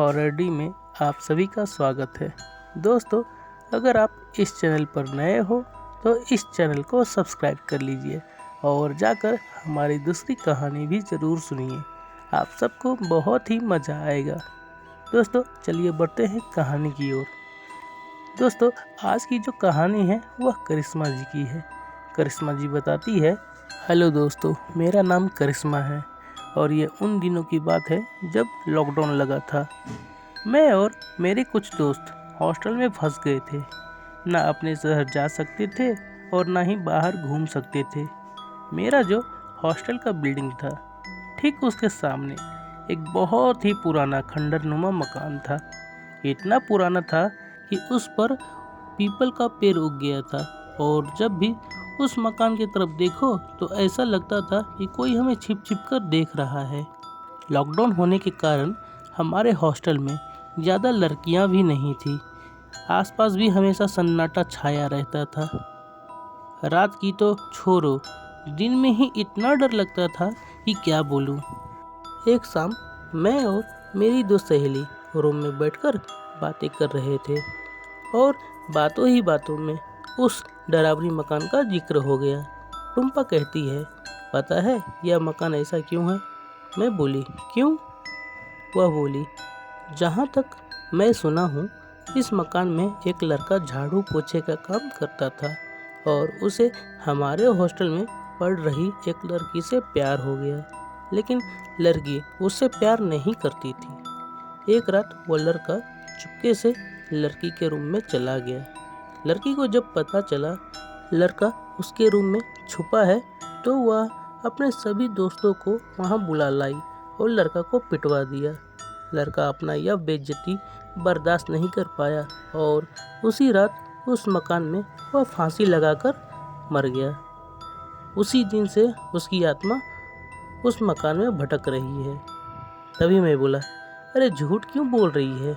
Horror D में आप सभी का स्वागत है। दोस्तों, अगर आप इस चैनल पर नए हो तो इस चैनल को सब्सक्राइब कर लीजिए और जाकर हमारी दूसरी कहानी भी ज़रूर सुनिए। आप सबको बहुत ही मज़ा आएगा। दोस्तों, चलिए बढ़ते हैं कहानी की ओर। दोस्तों, आज की जो कहानी है वह करिश्मा जी की है। करिश्मा जी बताती है, हेलो दोस्तों, मेरा नाम करिश्मा है और ये उन दिनों की बात है जब लॉकडाउन लगा था। मैं और मेरे कुछ दोस्त हॉस्टल में फंस गए थे। ना अपने शहर जा सकते थे और ना ही बाहर घूम सकते थे। मेरा जो हॉस्टल का बिल्डिंग था, ठीक उसके सामने एक बहुत ही पुराना खंडरनुमा मकान था। इतना पुराना था कि उस पर पीपल का पेड़ उग गया था और जब भी उस मकान की तरफ देखो तो ऐसा लगता था कि कोई हमें छिप छिप कर देख रहा है। लॉकडाउन होने के कारण हमारे हॉस्टल में ज़्यादा लड़कियां भी नहीं थी। आसपास भी हमेशा सन्नाटा छाया रहता था। रात की तो छोड़ो, दिन में ही इतना डर लगता था कि क्या बोलूं। एक शाम मैं और मेरी दो सहेली रूम में बैठकर बातें कर रहे थे और बातों ही बातों में उस डरावनी मकान का जिक्र हो गया। टुम्पा कहती है, पता है यह मकान ऐसा क्यों है? मैं बोली, क्यों? वह बोली, जहाँ तक मैं सुना हूँ इस मकान में एक लड़का झाड़ू पोछे का काम करता था और उसे हमारे हॉस्टल में पढ़ रही एक लड़की से प्यार हो गया, लेकिन लड़की उससे प्यार नहीं करती थी। एक रात वो लड़का चुपके से लड़की के रूम में चला गया। लड़की को जब पता चला लड़का उसके रूम में छुपा है तो वह अपने सभी दोस्तों को वहां बुला लाई और लड़का को पिटवा दिया। लड़का अपना यह बेइज्जती बर्दाश्त नहीं कर पाया और उसी रात उस मकान में वह फांसी लगाकर मर गया। उसी दिन से उसकी आत्मा उस मकान में भटक रही है। तभी मैं बोला, अरे झूठ क्यों बोल रही है?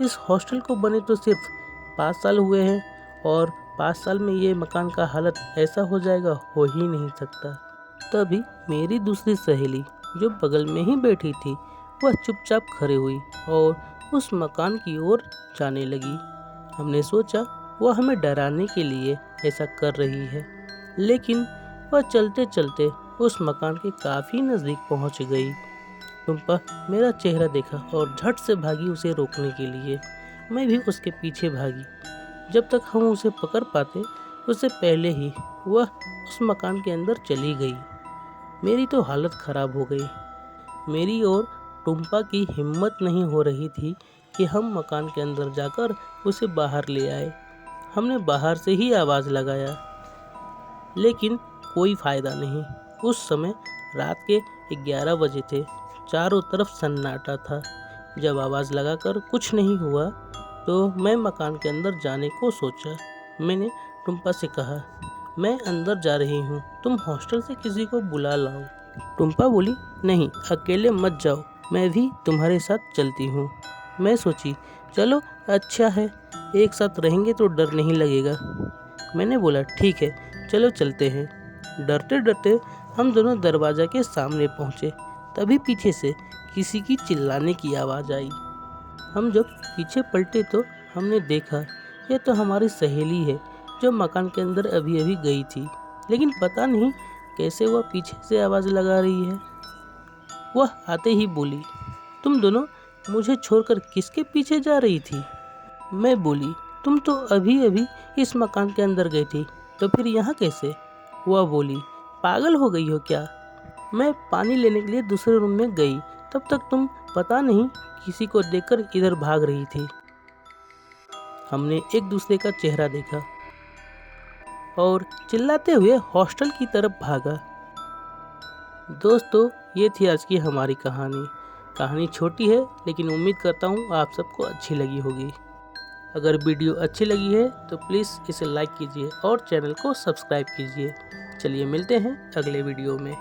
इस हॉस्टल को बने तो सिर्फ 5 साल हुए हैं और 5 साल में ये मकान का हालत ऐसा हो जाएगा, हो ही नहीं सकता। तभी मेरी दूसरी सहेली जो बगल में ही बैठी थी वह चुपचाप खड़े हुई और उस मकान की ओर जाने लगी। हमने सोचा वह हमें डराने के लिए ऐसा कर रही है, लेकिन वह चलते चलते उस मकान के काफ़ी नज़दीक पहुंच गई। टुम्पा मेरा चेहरा देखा और झट से भागी उसे रोकने के लिए। मैं भी उसके पीछे भागी। जब तक हम उसे पकड़ पाते उससे पहले ही वह उस मकान के अंदर चली गई। मेरी तो हालत ख़राब हो गई। मेरी और टुम्पा की हिम्मत नहीं हो रही थी कि हम मकान के अंदर जाकर उसे बाहर ले आए। हमने बाहर से ही आवाज़ लगाया, लेकिन कोई फ़ायदा नहीं। उस समय रात के 11 बजे थे। चारों तरफ सन्नाटा था। जब आवाज़ लगाकर कुछ नहीं हुआ तो मैं मकान के अंदर जाने को सोचा। मैंने टुम्पा से कहा, मैं अंदर जा रही हूँ, तुम हॉस्टल से किसी को बुला लाओ। टुम्पा बोली, नहीं, अकेले मत जाओ, मैं भी तुम्हारे साथ चलती हूँ। मैं सोची, चलो अच्छा है, एक साथ रहेंगे तो डर नहीं लगेगा। मैंने बोला, ठीक है, चलो चलते हैं। डरते डरते हम दोनों दरवाज़ा के सामने पहुँचे। तभी पीछे से किसी की चिल्लाने की आवाज़ आई। हम जब पीछे पलटे तो हमने देखा यह तो हमारी सहेली है जो मकान के अंदर अभी अभी गई थी, लेकिन पता नहीं कैसे वह पीछे से आवाज़ लगा रही है। वह आते ही बोली, तुम दोनों मुझे छोड़कर किसके पीछे जा रही थी? मैं बोली, तुम तो अभी अभी इस मकान के अंदर गई थी, तो फिर यहाँ कैसे? वह बोली, पागल हो गई हो क्या? मैं पानी लेने के लिए दूसरे रूम में गई, तब तक तुम पता नहीं किसी को देखकर इधर भाग रही थी। हमने एक दूसरे का चेहरा देखा और चिल्लाते हुए हॉस्टल की तरफ भागा। दोस्तों, ये थी आज की हमारी कहानी। कहानी छोटी है लेकिन उम्मीद करता हूँ आप सबको अच्छी लगी होगी। अगर वीडियो अच्छी लगी है तो प्लीज़ इसे लाइक कीजिए और चैनल को सब्सक्राइब कीजिए। चलिए मिलते हैं अगले वीडियो में।